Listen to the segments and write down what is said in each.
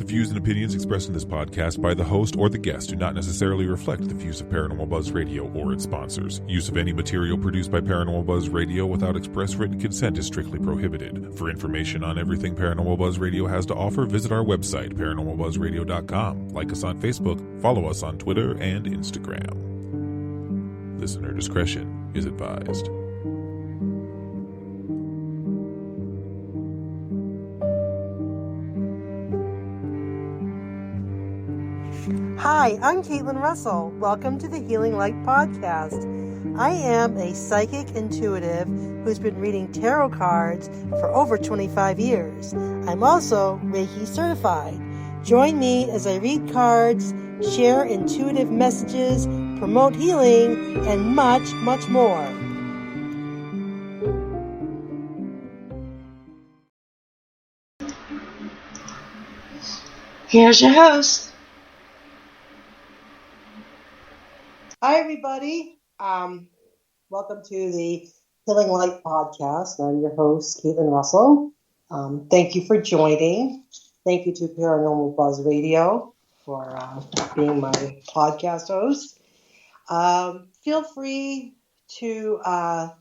views and opinions expressed in this podcast by the host or the guest do not necessarily reflect the views of Paranormal Buzz Radio or its sponsors. Use of any material produced by Paranormal Buzz Radio without express written consent is strictly prohibited. For information on everything Paranormal Buzz Radio has to offer, visit our website, paranormalbuzzradio.com. Like us on Facebook, follow us on Twitter and Instagram. Listener discretion is advised. Hi, I'm Caitlin Russell. Welcome to the Healing Light Podcast. I am a psychic intuitive who's been reading tarot cards for over 25 years. I'm also Reiki certified. Join me as I read cards, share intuitive messages, promote healing, and much, much more. Here's your host. Hi, everybody. Welcome to the Healing Light Podcast. I'm your host, Caitlin Russell. Thank you for joining. Thank you to Paranormal Buzz Radio for being my podcast host. Feel free to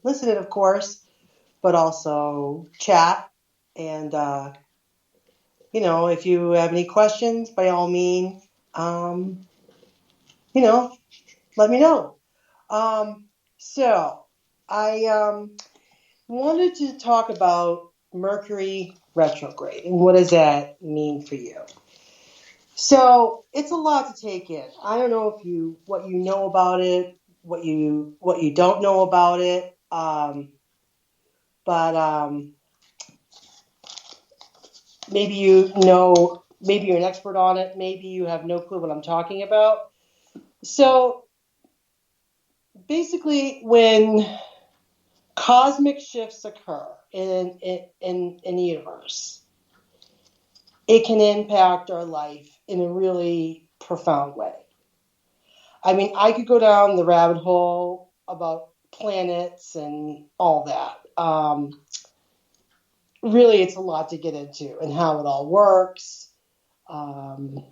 listen in, of course, but also chat. And, if you have any questions, by all means, let me know. So I wanted to talk about Mercury Retrograde and what does that mean for you. So it's a lot to take in. I don't know what you know about it, what you don't know about it, but maybe you know, maybe you're an expert on it, maybe you have no clue what I'm talking about. So basically, when cosmic shifts occur in the universe, it can impact our life in a really profound way. I mean, I could go down the rabbit hole about planets and all that. Really, it's a lot to get into and how it all works. I'm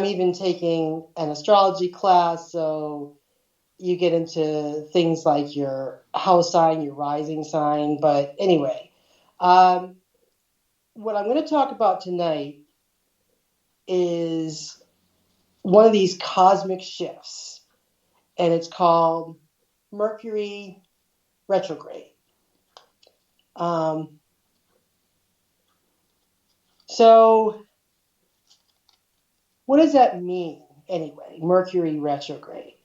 even taking an astrology class, so you get into things like your house sign, your rising sign. But anyway, what I'm going to talk about tonight is one of these cosmic shifts, and it's called Mercury Retrograde. So what does that mean anyway, Mercury Retrograde?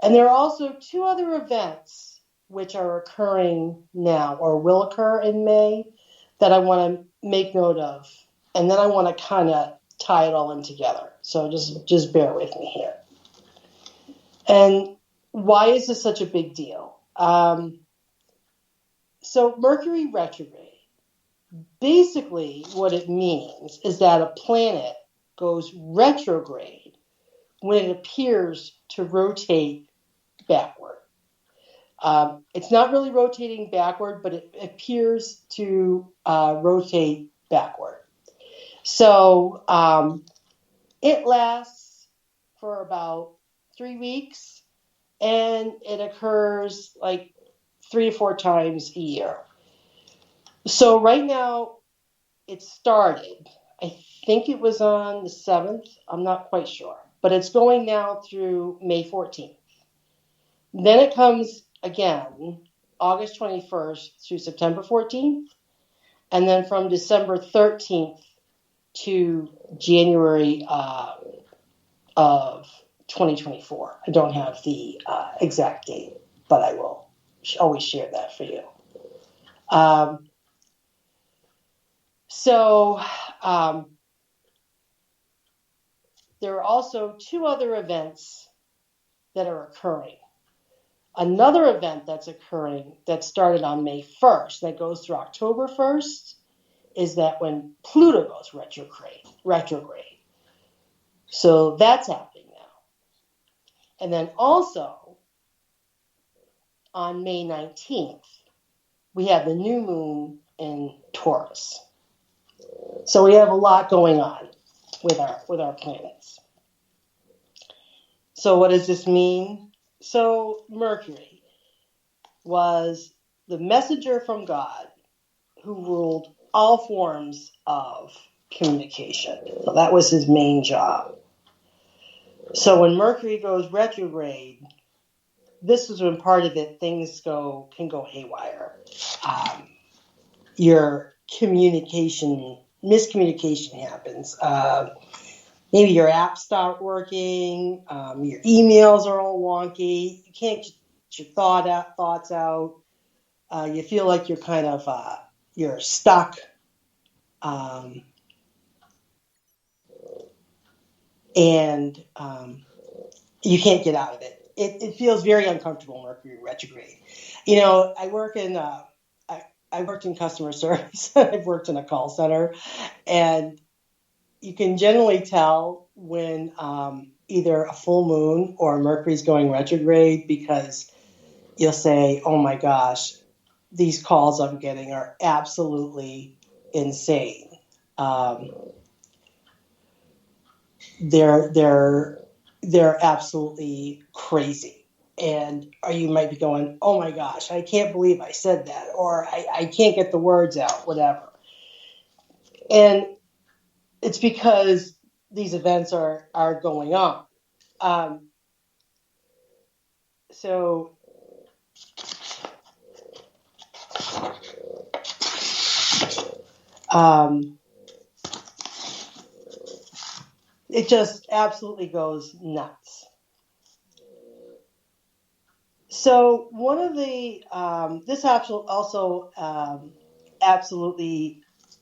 And there are also two other events which are occurring now or will occur in May that I want to make note of. And then I want to kind of tie it all in together. So just bear with me here. And why is this such a big deal? So Mercury Retrograde, basically what it means is that a planet goes retrograde when it appears to rotate backward. It's not really rotating backward, but it appears to rotate backward. So it lasts for about 3 weeks, and it occurs like 3 to 4 times a year. So right now, it started. I think it was on the 7th. I'm not quite sure. But it's going now through May 14th. Then it comes again, August 21st through September 14th. And then from December 13th to January of 2024. I don't have the exact date, but I will always share that for you. There are also 2 other events that are occurring. Another event that's occurring that started on May 1st, that goes through October 1st, is that when Pluto goes retrograde. So that's happening now. And then also on May 19th, we have the new moon in Taurus. So we have a lot going on with our planets. So what does this mean? So Mercury was the messenger from God who ruled all forms of communication. So that was his main job. So when Mercury goes retrograde, this is when part of it things can go haywire. Your miscommunication happens. Maybe your apps stop working. Your emails are all wonky. You can't get your thoughts out. You feel like you're kind of you're stuck. And you can't get out of it. It feels very uncomfortable, Mercury retrograde. I worked in customer service. I've worked in a call center, and you can generally tell when either a full moon or Mercury's going retrograde, because you'll say, "Oh my gosh, these calls I'm getting are absolutely insane." They're absolutely crazy. And you might be going, "Oh my gosh, I can't believe I said that," or I can't get the words out, whatever. And it's because these events are going on. So it just absolutely goes nuts. So one of the this also absolutely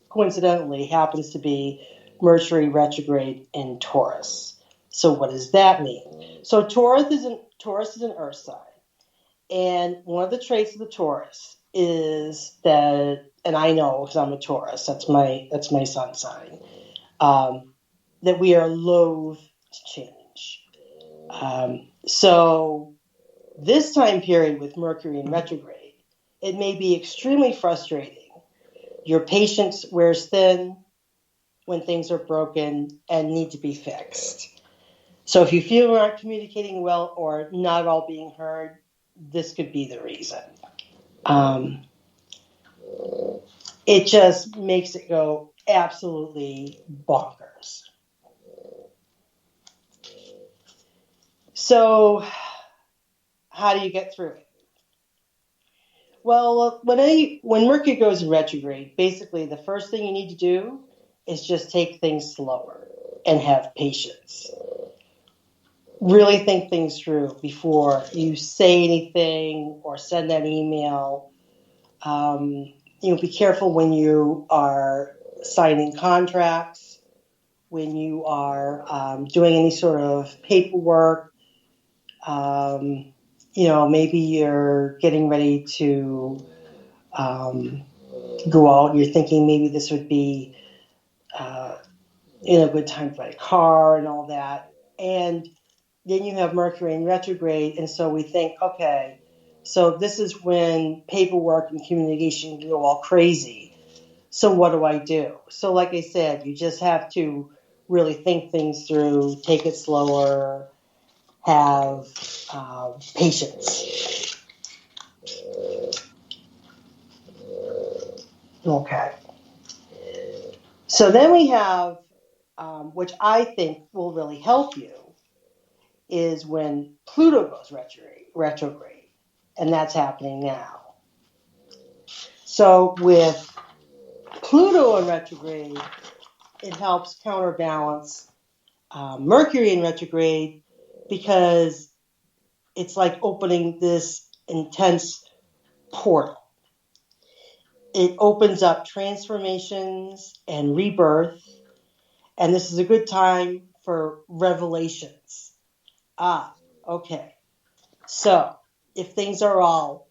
coincidentally happens to be Mercury retrograde in Taurus. So what does that mean? So Taurus is an earth sign, and one of the traits of the Taurus is that, and I know because I'm a Taurus, that's my sun sign, that we are loath to change. So this time period with Mercury in retrograde, it may be extremely frustrating. Your patience wears thin when things are broken and need to be fixed. So if you feel you're not communicating well or not at all being heard, this could be the reason. It just makes it go absolutely bonkers. So how do you get through it? Well, when Mercury goes in retrograde, basically the first thing you need to do is just take things slower and have patience. Really think things through before you say anything or send that email. Be careful when you are signing contracts, when you are doing any sort of paperwork. Maybe you're getting ready to go out. You're thinking maybe this would be a good time to buy a car and all that. And then you have Mercury in retrograde, and so we think, okay, so this is when paperwork and communication go all crazy. So what do I do? So like I said, you just have to really think things through, take it slower, have patience. Okay. So then we have, which I think will really help you, is when Pluto goes retrograde, and that's happening now. So with Pluto in retrograde, it helps counterbalance Mercury in retrograde, because it's like opening this intense portal. It opens up transformations and rebirth, and this is a good time for revelations. Okay. So if things are all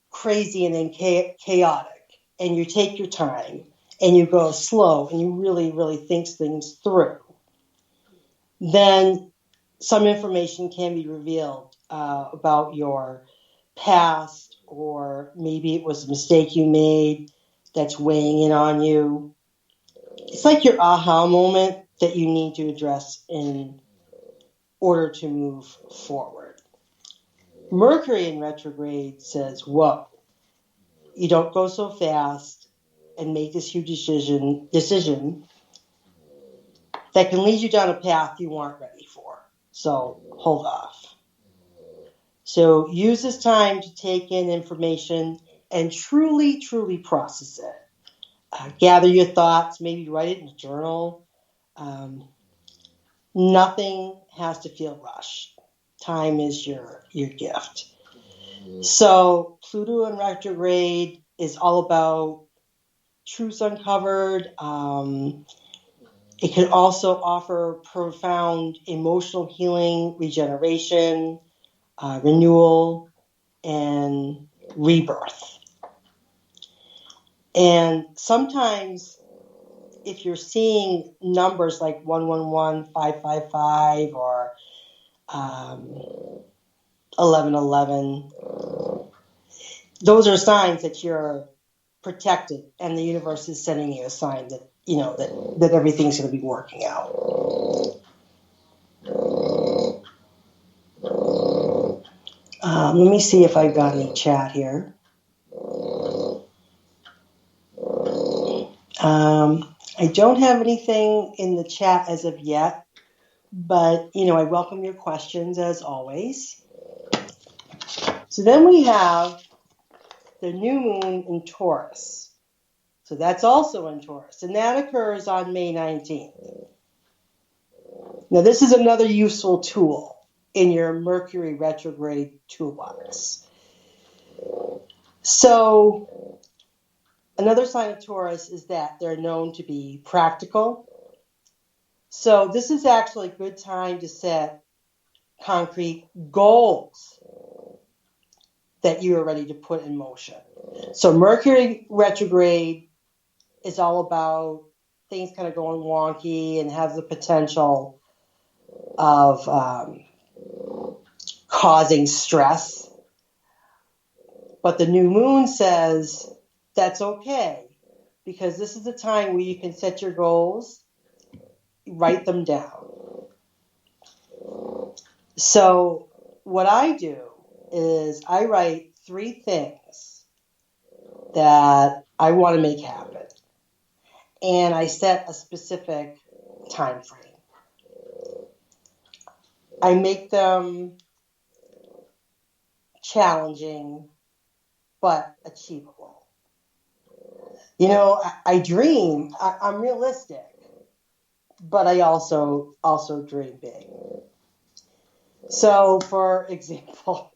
crazy and chaotic, and you take your time and you go slow and you really, really think things through, then some information can be revealed about your past, or maybe it was a mistake you made that's weighing in on you. It's like your aha moment that you need to address in order to move forward. Mercury in retrograde says, whoa, you don't go so fast and make this huge decision that can lead you down a path you aren't ready for. So hold off. So use this time to take in information and truly, truly process it. Gather your thoughts, maybe write it in a journal. Nothing has to feel rushed. Time is your gift. So Pluto in retrograde is all about truths uncovered. It can also offer profound emotional healing, regeneration, renewal, and rebirth. And sometimes if you're seeing numbers like 111, 555, or 1111, those are signs that you're protected and the universe is sending you a sign that, you know, that everything's going to be working out. Let me see if I've got any chat here. I don't have anything in the chat as of yet, but, you know, I welcome your questions as always. So then we have the new moon in Taurus. So that's also in Taurus, and that occurs on May 19th. Now, this is another useful tool in your Mercury retrograde toolbox. So another sign of Taurus is that they're known to be practical. So this is actually a good time to set concrete goals that you are ready to put in motion. So Mercury retrograde is all about things kind of going wonky and has the potential of causing stress. But the new moon says that's okay, because this is the time where you can set your goals, write them down. So what I do is I write 3 things that I want to make happen. And I set a specific time frame. I make them challenging but achievable. You know, I dream. I'm realistic, but I also dream big. So, for example,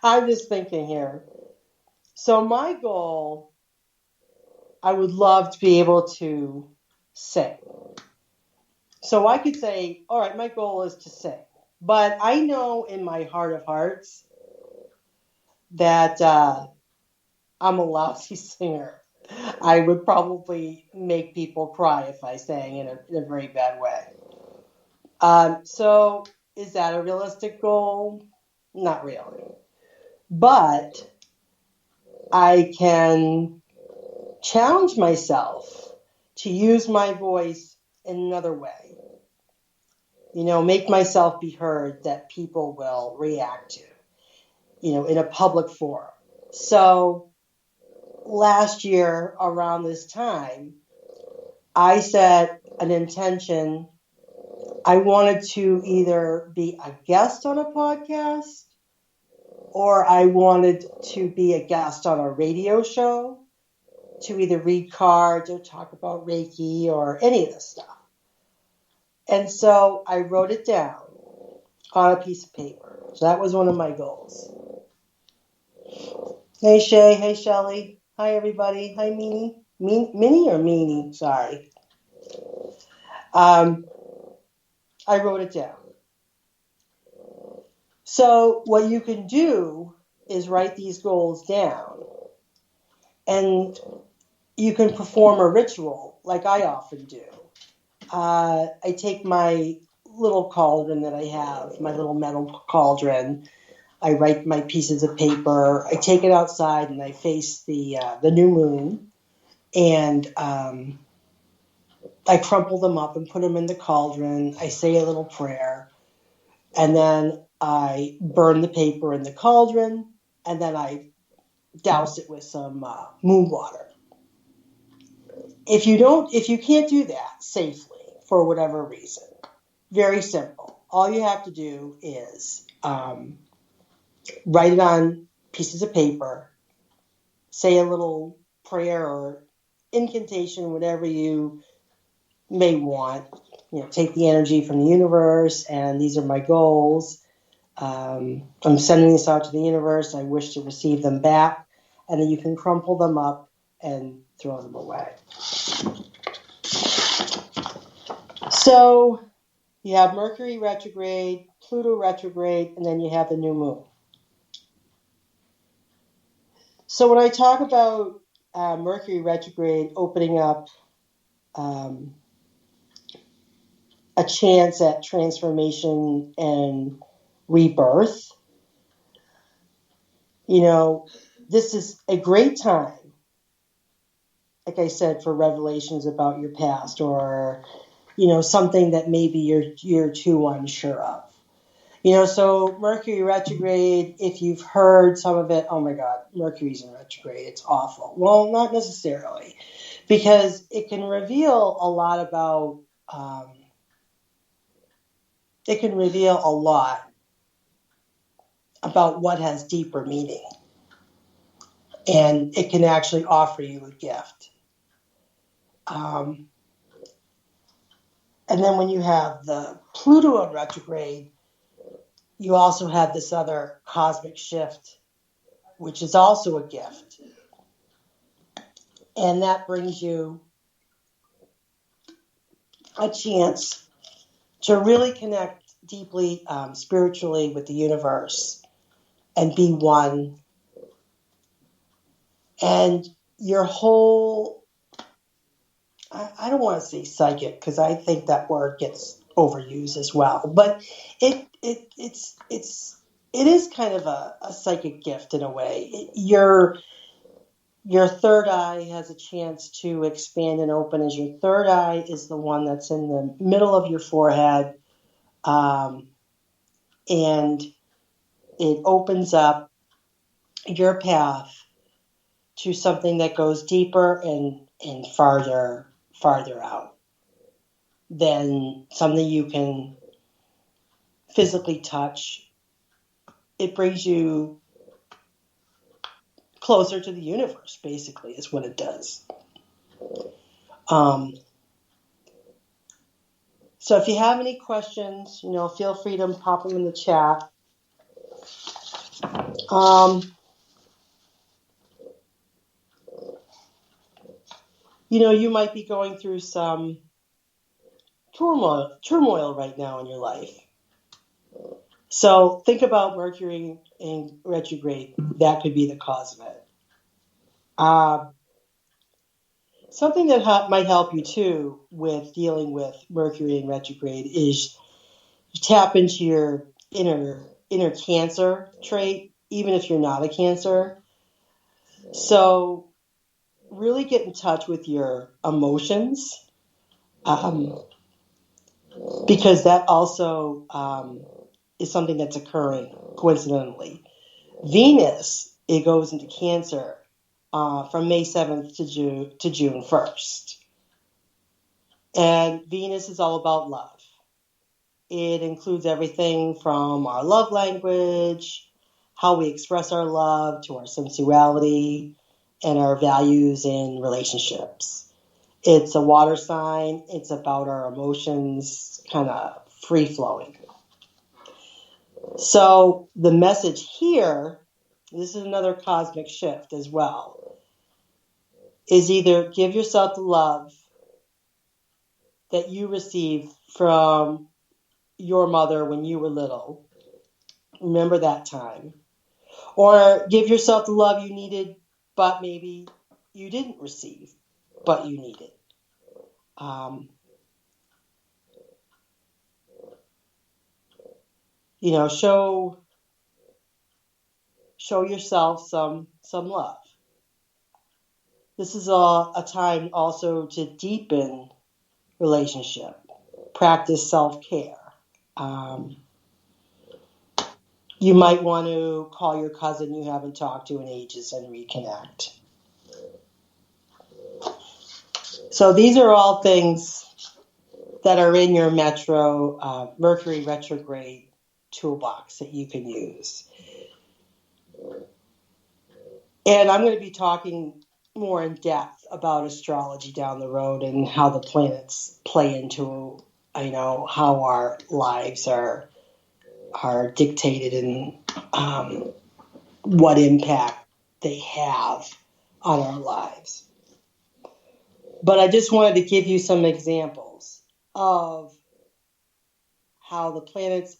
I'm just thinking here. So my goal, I would love to be able to sing. So I could say, all right, my goal is to sing. But I know in my heart of hearts that I'm a lousy singer. I would probably make people cry if I sang in a very bad way. So is that a realistic goal? Not really. But I can challenge myself to use my voice in another way. You know, make myself be heard that people will react to, you know, in a public forum. So last year around this time, I set an intention. I wanted to either be a guest on a podcast or I wanted to be a guest on a radio show to either read cards or talk about Reiki or any of this stuff. And so I wrote it down on a piece of paper. So that was one of my goals. Hey, Shay. Hey, Shelly. Hi, everybody. Hi, Meanie. Minnie or Meanie? Sorry. I wrote it down. So what you can do is write these goals down. And you can perform a ritual like I often do. I take my little cauldron that I have, my little metal cauldron. I write my pieces of paper. I take it outside and I face the new moon. And I crumple them up and put them in the cauldron. I say a little prayer, and then I burn the paper in the cauldron, and then I douse it with some moon water. If you can't do that safely for whatever reason, very simple. All you have to do is write it on pieces of paper, say a little prayer or incantation, whatever you may want. Take the energy from the universe, and these are my goals. I'm sending this out to the universe. I wish to receive them back. And then you can crumple them up and throw them away. So you have Mercury retrograde, Pluto retrograde, and then you have the new moon. So when I talk about Mercury retrograde opening up a chance at transformation and rebirth, this is a great time, like I said, for revelations about your past or, something that maybe you're too unsure of. So Mercury retrograde, if you've heard some of it, oh my God, Mercury's in retrograde, it's awful. Well, not necessarily, because it can reveal a lot about, what has deeper meaning. And it can actually offer you a gift. And then when you have the Pluto in retrograde, you also have this other cosmic shift, which is also a gift. And that brings you a chance to really connect deeply spiritually with the universe and be one. And your whole, I don't want to say psychic, because I think that word gets overused as well, but it is kind of a psychic gift in a way. Your third eye has a chance to expand and open, as your third eye is the one that's in the middle of your forehead, and it opens up your path to something that goes deeper and farther out than something you can physically touch. It brings you closer to the universe, basically, is what it does. So if you have any questions, feel free to pop them in the chat. You might be going through some turmoil right now in your life. So think about Mercury in retrograde. That could be the cause of it. Something that might help you too with dealing with Mercury in retrograde is you tap into your inner Cancer trait, even if you're not a Cancer. So really get in touch with your emotions, because that also is something that's occurring coincidentally. Venus, it goes into Cancer from May 7th to June 1st. And Venus is all about love. It includes everything from our love language, how we express our love, to our sensuality, and our values in relationships. It's a water sign. It's about our emotions kind of free-flowing. So the message here, this is another cosmic shift as well, is either give yourself the love that you received from your mother when you were little. Remember that time. Or give yourself the love you needed, but maybe you didn't receive, but you needed. Show yourself some love. This is a time also to deepen relationship. Practice self-care. You might want to call your cousin you haven't talked to in ages and reconnect. So these are all things that are in your Mercury Retrograde toolbox that you can use. And I'm going to be talking more in depth about astrology down the road and how the planets play into, how our lives are dictated and what impact they have on our lives. But I just wanted to give you some examples of how the planets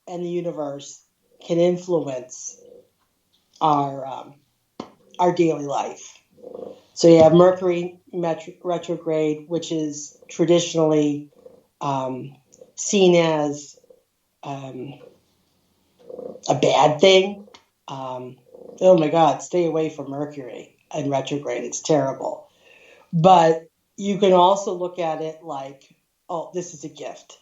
and the universe can influence our daily life. So you have Mercury retrograde, which is traditionally seen as a bad thing. Oh my God, stay away from Mercury in retrograde. It's terrible. But you can also look at it like, oh, this is a gift.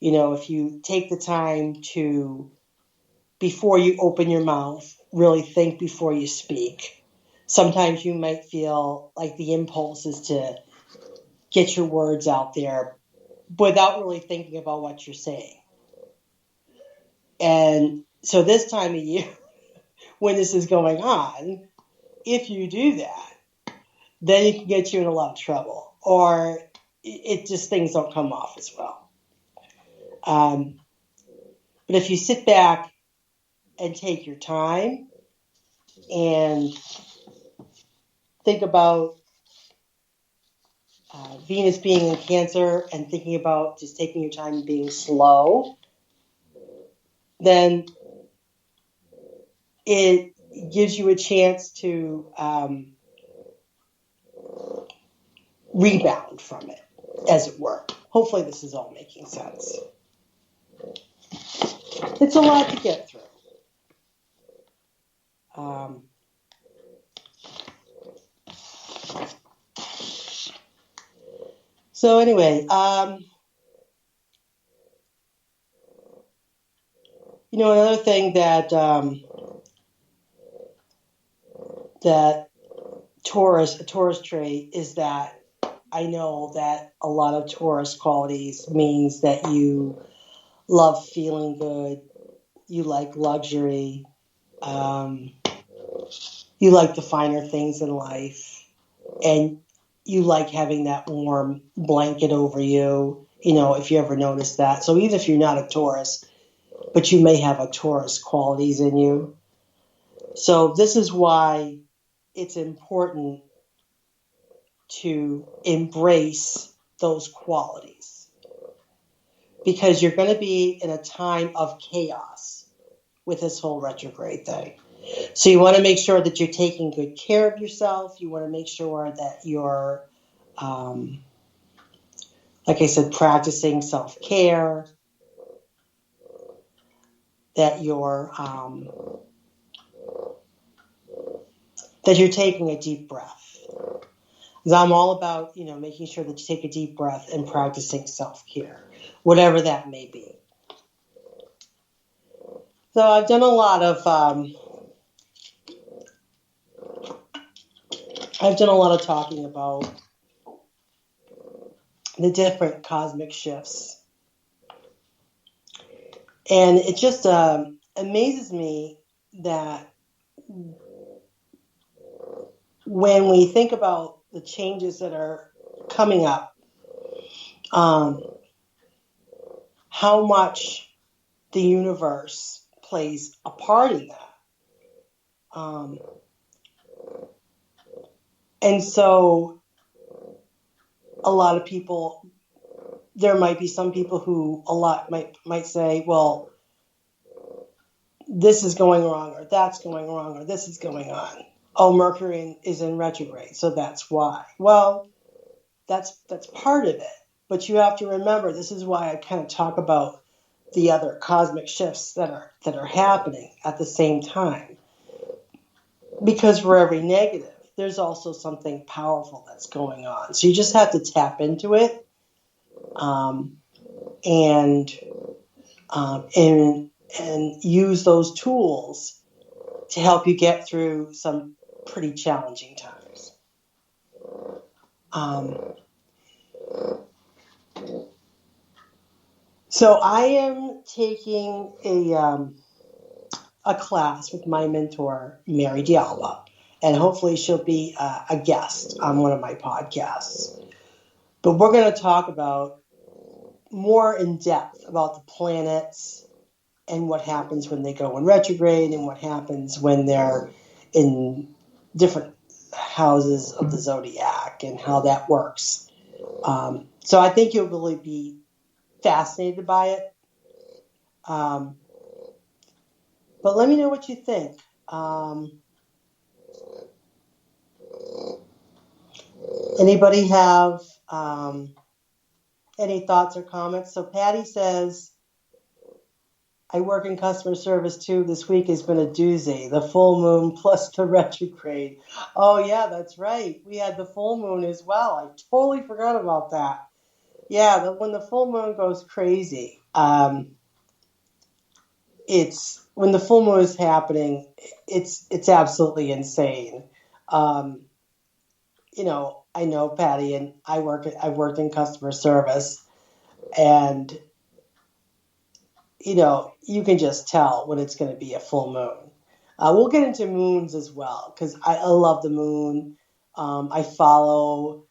If you take the time to, before you open your mouth, really think before you speak. Sometimes you might feel like the impulse is to get your words out there without really thinking about what you're saying. And so this time of year, when this is going on, if you do that, then it can get you in a lot of trouble, or it just, things don't come off as well. But if you sit back and take your time and think about Venus being in Cancer and thinking about just taking your time and being slow, then it gives you a chance to rebound from it, as it were. Hopefully this is all making sense. It's a lot to get through. So anyway, another thing that that a Taurus trait is that I know that a lot of Taurus qualities means that you love feeling good, you like luxury, you like the finer things in life, and you like having that warm blanket over you, if you ever notice that. So even if you're not a Taurus, but you may have a Taurus qualities in you. So this is why it's important to embrace those qualities, because you're going to be in a time of chaos with this whole retrograde thing. So you want to make sure that you're taking good care of yourself. You want to make sure that you're, like I said, practicing self-care, that you're taking a deep breath. Because I'm all about, making sure that you take a deep breath and practicing self-care, whatever that may be. So I've done a lot of talking about the different cosmic shifts. And it just amazes me that when we think about the changes that are coming up, how much the universe plays a part in that. And so a lot of people, there might be some people who might say, well, this is going wrong, or that's going wrong, or this is going on. Oh, Mercury is in retrograde, so that's why. Well, that's part of it. But you have to remember, this is why I kind of talk about the other cosmic shifts that are happening at the same time. Because for every negative, there's also something powerful that's going on. So you just have to tap into it, and use those tools to help you get through some pretty challenging times. So I am taking a class with my mentor, Mary Dialba, and hopefully she'll be a guest on one of my podcasts. But we're going to talk about more in depth about the planets and what happens when they go in retrograde and what happens when they're in different houses of the zodiac and how that works. So I think you'll really be fascinated by it. But let me know what you think. Anybody have any thoughts or comments? So Patty says, I work in customer service too. This week has been a doozy. The full moon plus the retrograde. Oh, yeah, that's right. We had the full moon as well. I totally forgot about that. Yeah, when the full moon goes crazy, it's when the full moon is happening, it's absolutely insane. I know Patty, and I've worked in customer service, and you can just tell when it's going to be a full moon. We'll get into moons as well, because I love the moon. I follow,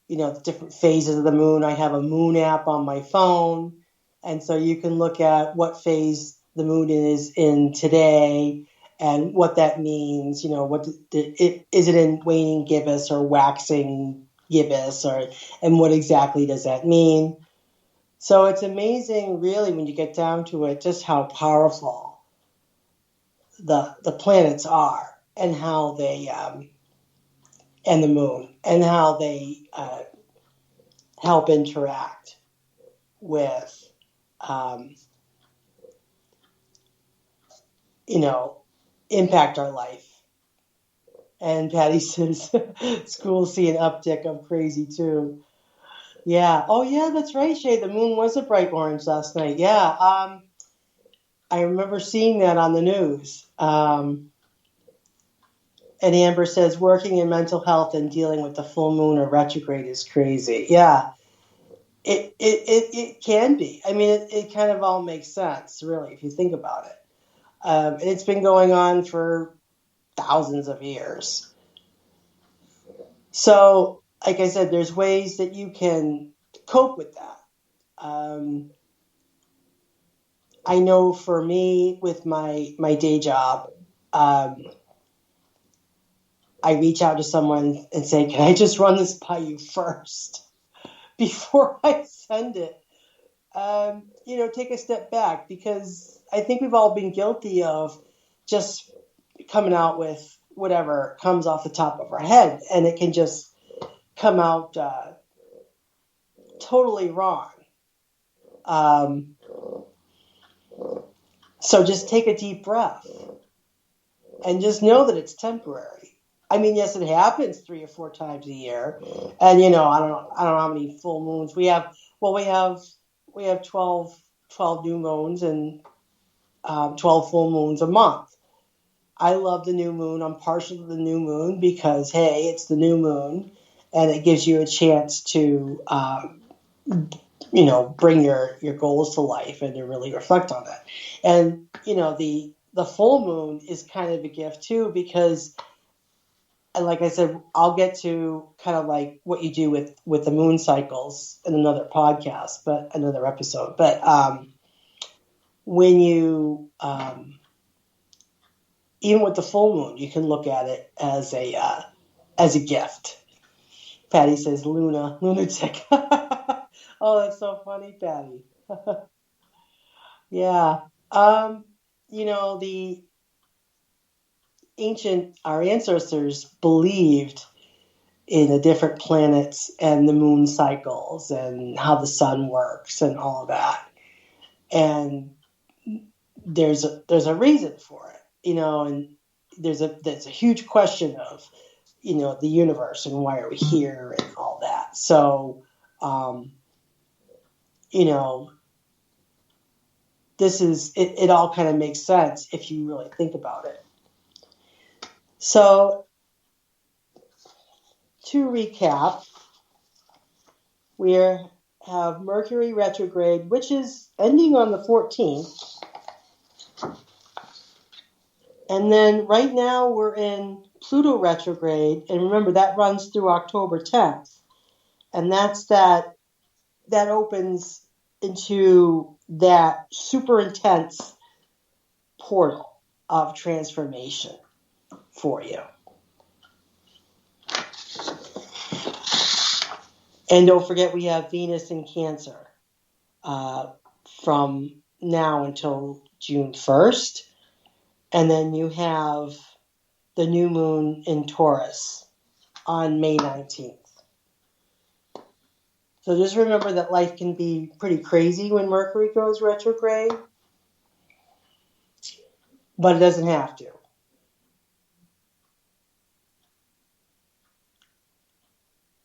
the different phases of the moon. I have a moon app on my phone, and so you can look at what phase the moon is in today and what that means. Is it in waning gibbous or waxing gibbous, and what exactly does that mean? So it's amazing, really, when you get down to it, just how powerful the planets are, and how they and the moon, and how they help interact with impact our life. And Patty says schools see an uptick of crazy too. Yeah. Oh yeah, that's right, Shay. The moon was a bright orange last night. Yeah. I remember seeing that on the news. And Amber says working in mental health and dealing with the full moon or retrograde is crazy. Yeah. It can be. I mean, it kind of all makes sense, really, if you think about it. And it's been going on for thousands of years. So, like I said, there's ways that you can cope with that. I know for me, with my day job, I reach out to someone and say, can I just run this by you first before I send it? Take a step back, because I think we've all been guilty of just coming out with whatever comes off the top of our head, and it can just come out totally wrong. So just take a deep breath and just know that it's temporary. I mean, yes, it happens 3 or 4 times a year, and I don't know how many full moons we have. Well, we have 12 new moons and 12 full moons a month. I love the new moon. I'm partial to the new moon because, hey, it's the new moon, and it gives you a chance to, bring your goals to life and to really reflect on that. And, the full moon is kind of a gift too, because, and like I said, I'll get to kind of like what you do with the moon cycles in another podcast, but another episode. But when you, even with the full moon, you can look at it as a gift. Patty says, lunatic. Oh, that's so funny, Patty. Yeah. Our ancestors believed in the different planets and the moon cycles and how the sun works and all of that. And there's a reason for it, and there's a huge question of the universe and why are we here and all that. So, this is, it all kind of makes sense if you really think about it. So, to recap, we have Mercury Retrograde, which is ending on the 14th. And then right now we're in Pluto Retrograde. And remember, that runs through October 10th. And that opens into that super intense portal of transformation for you. And don't forget, we have Venus in Cancer from now until June 1st. And then you have the new moon in Taurus on May 19th. So just remember that life can be pretty crazy when Mercury goes retrograde, but it doesn't have to.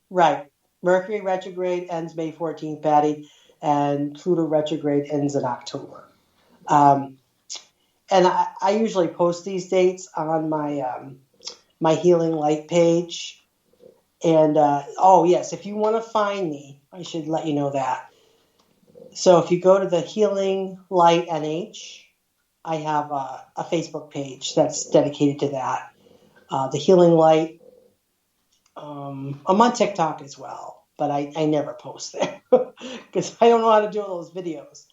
Right. Mercury retrograde ends May 14th, Patty, and Pluto retrograde ends in October. And I usually post these dates on my Healing Light page. And, yes, if you want to find me, I should let you know that. So if you go to the Healing Light NH, I have a Facebook page that's dedicated to that. The Healing Light. I'm on TikTok as well, but I never post there because I don't know how to do those videos.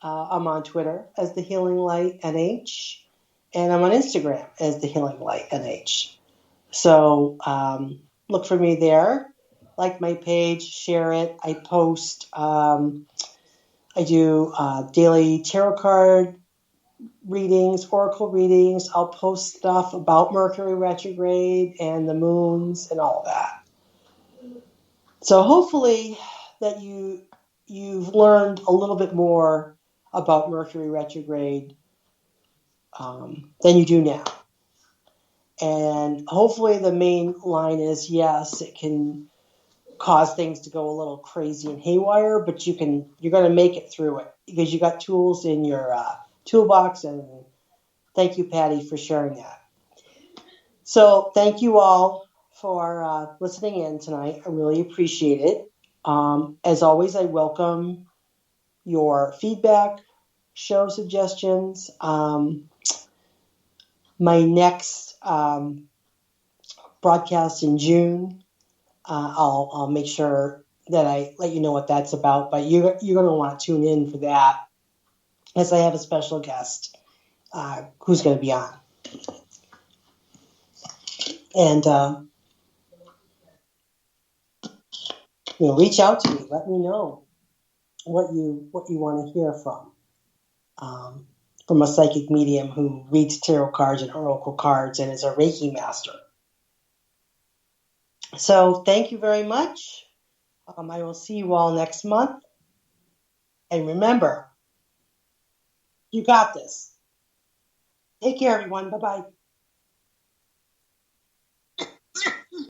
I'm on Twitter as the Healing Light NH, and I'm on Instagram as the Healing Light NH. So look for me there. Like my page, share it. I post. I do daily tarot card readings, oracle readings. I'll post stuff about Mercury retrograde and the moons and all that. So hopefully that you've learned a little bit more about Mercury retrograde than you do now. And hopefully the main line is, yes, it can cause things to go a little crazy and haywire, but you're going to make it through it because you got tools in your toolbox. And thank you, Patty, for sharing that. So thank you all for listening in tonight. I really appreciate it. As always, I welcome your feedback, show suggestions. My next broadcast in June, I'll make sure that I let you know what that's about. But you're going to want to tune in for that, as I have a special guest who's going to be on. And reach out to me. Let me know what you want to hear from a psychic medium who reads tarot cards and oracle cards and is a Reiki master. So thank you very much. I will see you all next month. And remember, you got this. Take care, everyone. Bye-bye.